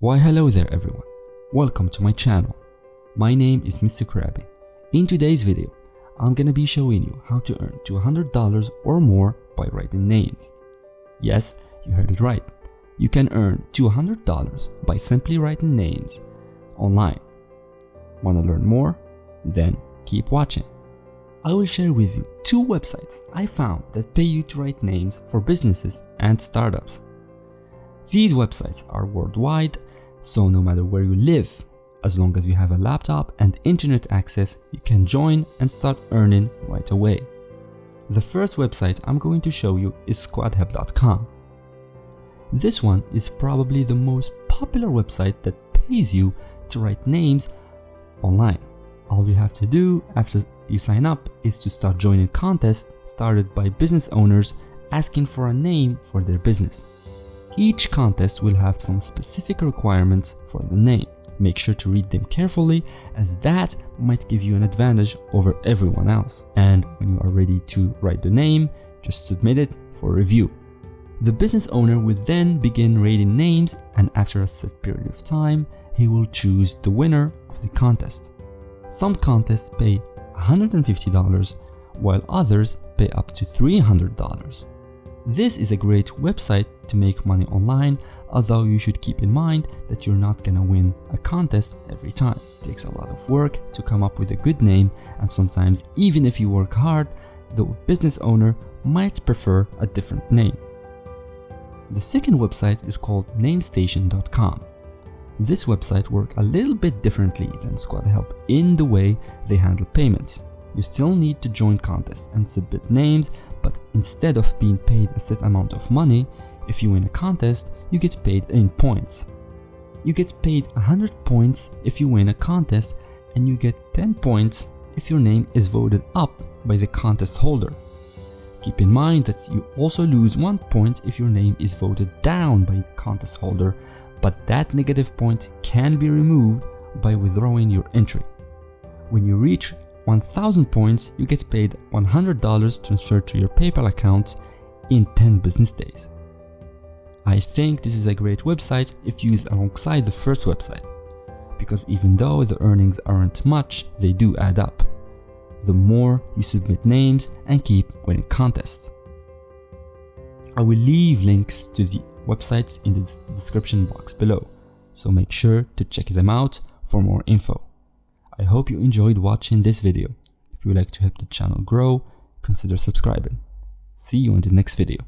Why hello there everyone, welcome to my channel. My name is Mr. Krabby. In today's video, I'm gonna be showing you how to earn $200 or more by writing names. Yes, you heard it right. You can earn $200 by simply writing names online. Wanna learn more? Then keep watching. I will share with you 2 websites I found that pay you to write names for businesses and startups. These websites are worldwide, so no matter where you live, as long as you have a laptop and internet access, you can join and start earning right away. The first website I'm going to show you is squadhelp.com. This one is probably the most popular website that pays you to write names online. All you have to do after you sign up is to start joining contests started by business owners asking for a name for their business. Each contest will have some specific requirements for the name. Make sure to read them carefully, as that might give you an advantage over everyone else. And when you are ready to write the name, just submit it for review. The business owner will then begin rating names, and after a set period of time, he will choose the winner of the contest. Some contests pay $150, while others pay up to $300. This is a great website to make money online, although you should keep in mind that you're not gonna win a contest every time. It takes a lot of work to come up with a good name, and sometimes even if you work hard, the business owner might prefer a different name. The second website is called namestation.com. This website works a little bit differently than SquadHelp in the way they handle payments. You still need to join contests and submit names, but instead of being paid a set amount of money, if you win a contest, you get paid in points. You get paid 100 points if you win a contest, and you get 10 points if your name is voted up by the contest holder. Keep in mind that you also lose 1 point if your name is voted down by the contest holder, but that negative point can be removed by withdrawing your entry. When you reach 1,000 points, you get paid $100 transferred to your PayPal account in 10 business days. I think this is a great website if used alongside the first website, because even though the earnings aren't much, they do add up the more you submit names and keep winning contests. I will leave links to the websites in the description box below, so make sure to check them out for more info. I hope you enjoyed watching this video. If you would like to help the channel grow, consider subscribing. See you in the next video.